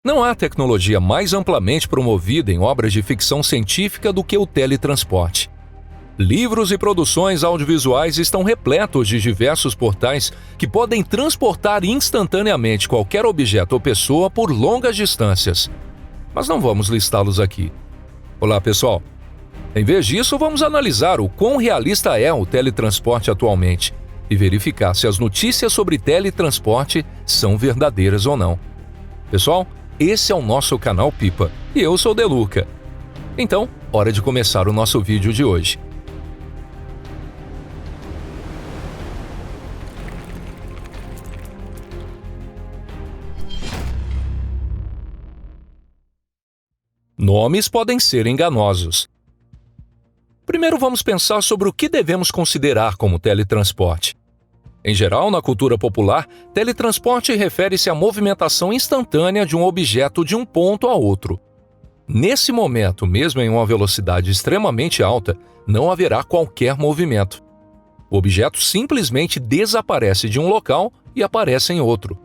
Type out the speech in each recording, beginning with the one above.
Não há tecnologia mais amplamente promovida em obras de ficção científica do que o teletransporte. Livros e produções audiovisuais estão repletos de diversos portais que podem transportar instantaneamente qualquer objeto ou pessoa por longas distâncias. Mas não vamos listá-los aqui. Olá, pessoal! Em vez disso, vamos analisar o quão realista é o teletransporte atualmente e verificar se as notícias sobre teletransporte são verdadeiras ou não. Pessoal, esse é o nosso canal Pipa e eu sou o Deluca. Então, hora de começar o nosso vídeo de hoje. Nomes podem ser enganosos. Primeiro vamos pensar sobre o que devemos considerar como teletransporte. Em geral, na cultura popular, teletransporte refere-se à movimentação instantânea de um objeto de um ponto a outro. Nesse momento, mesmo em uma velocidade extremamente alta, não haverá qualquer movimento. O objeto simplesmente desaparece de um local e aparece em outro.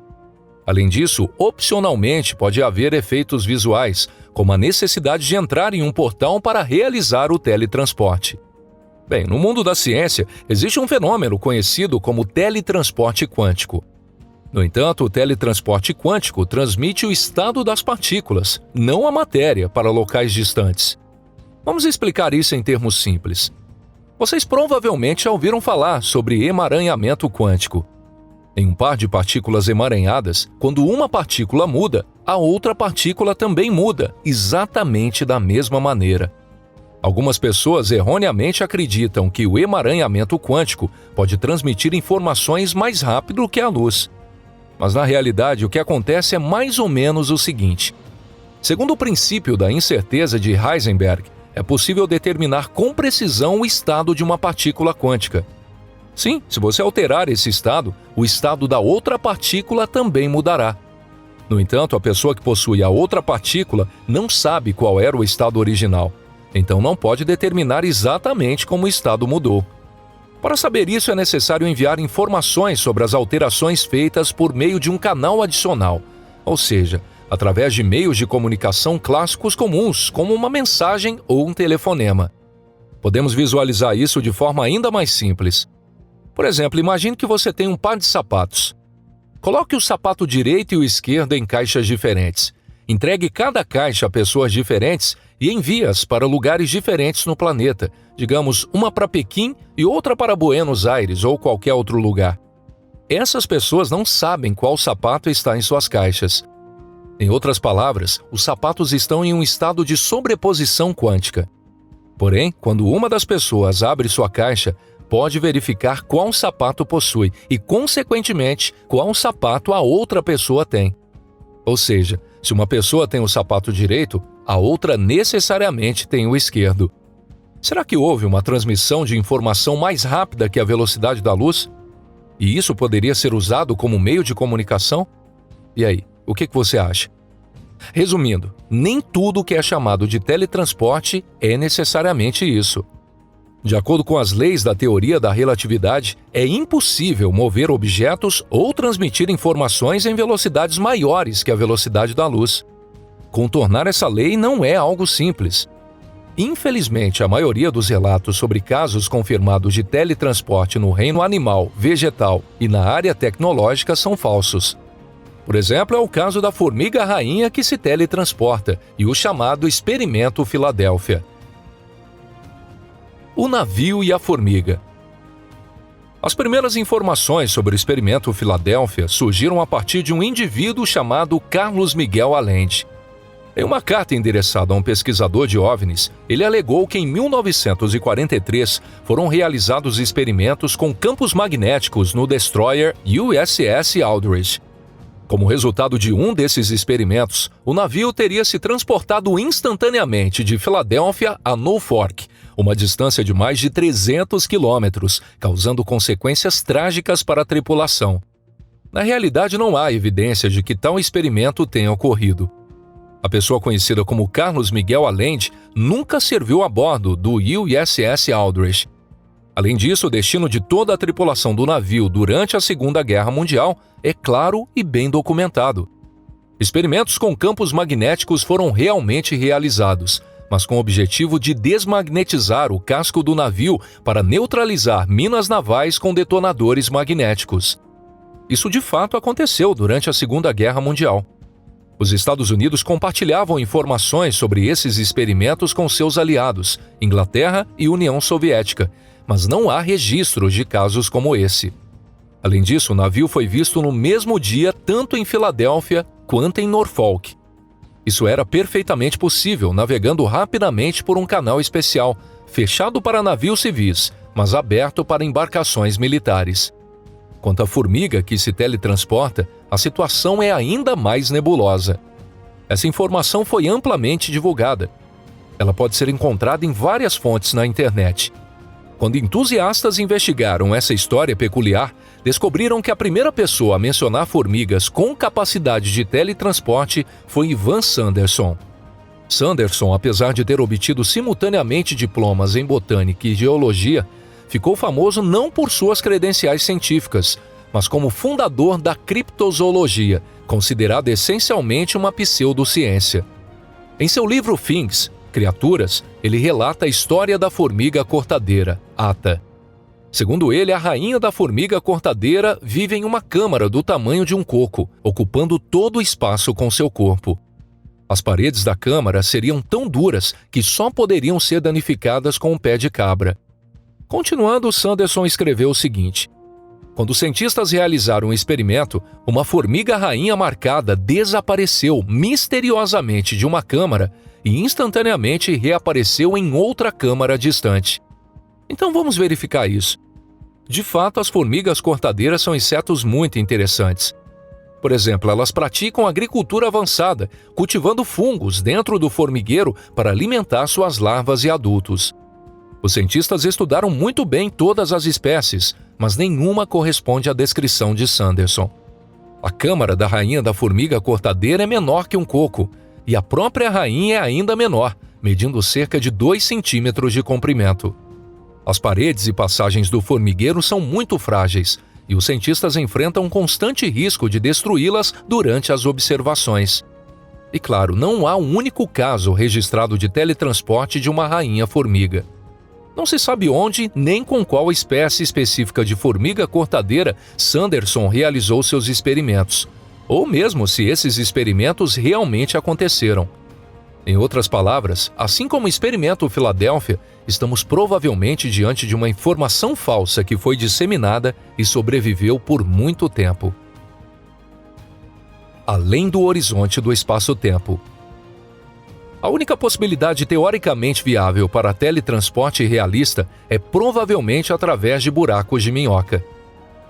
Além disso, opcionalmente pode haver efeitos visuais, como a necessidade de entrar em um portal para realizar o teletransporte. Bem, no mundo da ciência, existe um fenômeno conhecido como teletransporte quântico. No entanto, o teletransporte quântico transmite o estado das partículas, não a matéria, para locais distantes. Vamos explicar isso em termos simples. Vocês provavelmente já ouviram falar sobre emaranhamento quântico. Em um par de partículas emaranhadas, quando uma partícula muda, a outra partícula também muda, exatamente da mesma maneira. Algumas pessoas erroneamente acreditam que o emaranhamento quântico pode transmitir informações mais rápido que a luz. Mas na realidade o que acontece é mais ou menos o seguinte. Segundo o princípio da incerteza de Heisenberg, é possível determinar com precisão o estado de uma partícula quântica. Sim, se você alterar esse estado, o estado da outra partícula também mudará. No entanto, a pessoa que possui a outra partícula não sabe qual era o estado original, então não pode determinar exatamente como o estado mudou. Para saber isso, é necessário enviar informações sobre as alterações feitas por meio de um canal adicional, ou seja, através de meios de comunicação clássicos comuns, como uma mensagem ou um telefonema. Podemos visualizar isso de forma ainda mais simples. Por exemplo, imagine que você tem um par de sapatos. Coloque o sapato direito e o esquerdo em caixas diferentes. Entregue cada caixa a pessoas diferentes e envie-as para lugares diferentes no planeta, digamos, uma para Pequim e outra para Buenos Aires ou qualquer outro lugar. Essas pessoas não sabem qual sapato está em suas caixas. Em outras palavras, os sapatos estão em um estado de sobreposição quântica. Porém, quando uma das pessoas abre sua caixa, pode verificar qual sapato possui e, consequentemente, qual sapato a outra pessoa tem. Ou seja, se uma pessoa tem o sapato direito, a outra necessariamente tem o esquerdo. Será que houve uma transmissão de informação mais rápida que a velocidade da luz? E isso poderia ser usado como meio de comunicação? E aí, o que você acha? Resumindo, nem tudo que é chamado de teletransporte é necessariamente isso. De acordo com as leis da teoria da relatividade, é impossível mover objetos ou transmitir informações em velocidades maiores que a velocidade da luz. Contornar essa lei não é algo simples. Infelizmente, a maioria dos relatos sobre casos confirmados de teletransporte no reino animal, vegetal e na área tecnológica são falsos. Por exemplo, é o caso da formiga-rainha que se teletransporta e o chamado Experimento Filadélfia. O navio e a formiga. As primeiras informações sobre o Experimento Filadélfia surgiram a partir de um indivíduo chamado Carlos Miguel Allende. Em uma carta endereçada a um pesquisador de OVNIs, ele alegou que em 1943 foram realizados experimentos com campos magnéticos no destroyer USS Aldrich. Como resultado de um desses experimentos, o navio teria se transportado instantaneamente de Filadélfia a Norfolk, uma distância de mais de 300 quilômetros, causando consequências trágicas para a tripulação. Na realidade, não há evidência de que tal experimento tenha ocorrido. A pessoa conhecida como Carlos Miguel Allende nunca serviu a bordo do USS Aldrich. Além disso, o destino de toda a tripulação do navio durante a Segunda Guerra Mundial é claro e bem documentado. Experimentos com campos magnéticos foram realmente realizados, mas com o objetivo de desmagnetizar o casco do navio para neutralizar minas navais com detonadores magnéticos. Isso de fato aconteceu durante a Segunda Guerra Mundial. Os Estados Unidos compartilhavam informações sobre esses experimentos com seus aliados, Inglaterra e União Soviética, mas não há registros de casos como esse. Além disso, o navio foi visto no mesmo dia tanto em Filadélfia quanto em Norfolk. Isso era perfeitamente possível navegando rapidamente por um canal especial, fechado para navios civis, mas aberto para embarcações militares. Quanto à formiga que se teletransporta, a situação é ainda mais nebulosa. Essa informação foi amplamente divulgada. Ela pode ser encontrada em várias fontes na internet. Quando entusiastas investigaram essa história peculiar, descobriram que a primeira pessoa a mencionar formigas com capacidade de teletransporte foi Ivan Sanderson. Sanderson, apesar de ter obtido simultaneamente diplomas em botânica e geologia, ficou famoso não por suas credenciais científicas, mas como fundador da criptozoologia, considerada essencialmente uma pseudociência. Em seu livro Things, Criaturas, ele relata a história da formiga cortadeira, Ata. Segundo ele, a rainha da formiga cortadeira vive em uma câmara do tamanho de um coco, ocupando todo o espaço com seu corpo. As paredes da câmara seriam tão duras que só poderiam ser danificadas com um pé de cabra. Continuando, Sanderson escreveu o seguinte: quando os cientistas realizaram um experimento, uma formiga rainha marcada desapareceu misteriosamente de uma câmara e instantaneamente reapareceu em outra câmara distante. Então vamos verificar isso. De fato, as formigas cortadeiras são insetos muito interessantes. Por exemplo, elas praticam agricultura avançada, cultivando fungos dentro do formigueiro para alimentar suas larvas e adultos. Os cientistas estudaram muito bem todas as espécies, mas nenhuma corresponde à descrição de Sanderson. A câmara da rainha da formiga cortadeira é menor que um coco, e a própria rainha é ainda menor, medindo cerca de 2 centímetros de comprimento. As paredes e passagens do formigueiro são muito frágeis, e os cientistas enfrentam um constante risco de destruí-las durante as observações. E claro, não há um único caso registrado de teletransporte de uma rainha formiga. Não se sabe onde nem com qual espécie específica de formiga cortadeira Sanderson realizou seus experimentos, ou mesmo se esses experimentos realmente aconteceram. Em outras palavras, assim como o experimento Filadélfia, estamos provavelmente diante de uma informação falsa que foi disseminada e sobreviveu por muito tempo. Além do horizonte do espaço-tempo. A única possibilidade teoricamente viável para teletransporte realista é provavelmente através de buracos de minhoca.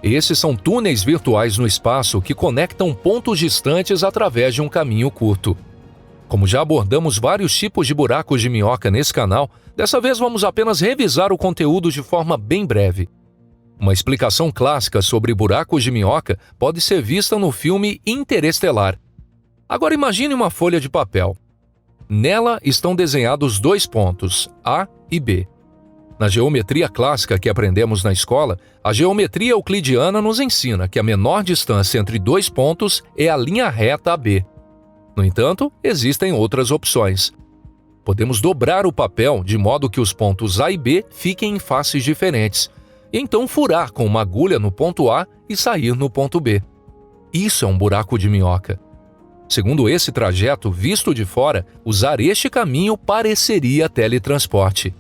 Esses são túneis virtuais no espaço que conectam pontos distantes através de um caminho curto. Como já abordamos vários tipos de buracos de minhoca nesse canal, dessa vez vamos apenas revisar o conteúdo de forma bem breve. Uma explicação clássica sobre buracos de minhoca pode ser vista no filme Interestelar. Agora imagine uma folha de papel. Nela estão desenhados 2 pontos, A e B. Na geometria clássica que aprendemos na escola, a geometria euclidiana nos ensina que a menor distância entre 2 pontos é a linha reta AB. No entanto, existem outras opções. Podemos dobrar o papel de modo que os pontos A e B fiquem em faces diferentes, e então furar com uma agulha no ponto A e sair no ponto B. Isso é um buraco de minhoca. Segundo esse trajeto visto de fora, usar este caminho pareceria teletransporte.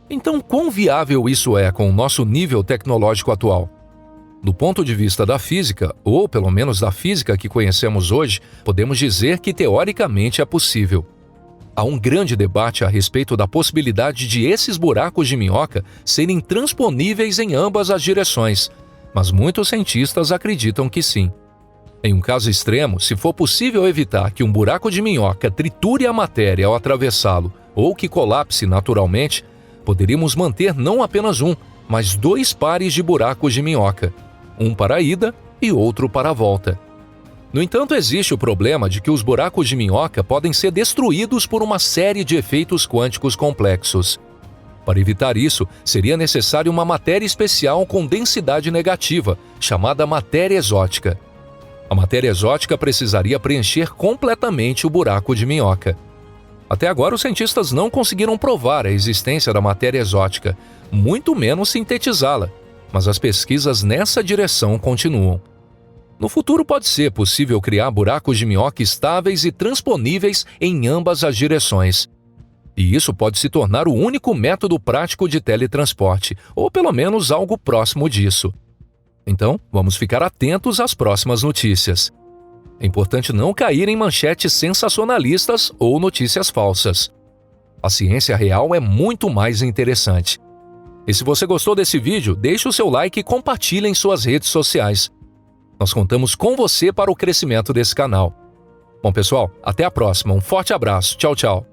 Então, quão viável isso é com o nosso nível tecnológico atual? Do ponto de vista da física, ou pelo menos da física que conhecemos hoje, podemos dizer que teoricamente é possível. Há um grande debate a respeito da possibilidade de esses buracos de minhoca serem transponíveis em ambas as direções, mas muitos cientistas acreditam que sim. Em um caso extremo, se for possível evitar que um buraco de minhoca triture a matéria ao atravessá-lo ou que colapse naturalmente, poderíamos manter não apenas um, mas 2 pares de buracos de minhoca, um para a ida e outro para a volta. No entanto, existe o problema de que os buracos de minhoca podem ser destruídos por uma série de efeitos quânticos complexos. Para evitar isso, seria necessário uma matéria especial com densidade negativa, chamada matéria exótica. A matéria exótica precisaria preencher completamente o buraco de minhoca. Até agora, os cientistas não conseguiram provar a existência da matéria exótica, muito menos sintetizá-la, mas as pesquisas nessa direção continuam. No futuro pode ser possível criar buracos de minhoca estáveis e transponíveis em ambas as direções. E isso pode se tornar o único método prático de teletransporte, ou pelo menos algo próximo disso. Então, vamos ficar atentos às próximas notícias. É importante não cair em manchetes sensacionalistas ou notícias falsas. A ciência real é muito mais interessante. E se você gostou desse vídeo, deixe o seu like e compartilhe em suas redes sociais. Nós contamos com você para o crescimento desse canal. Bom, pessoal, até a próxima. Um forte abraço. Tchau, tchau.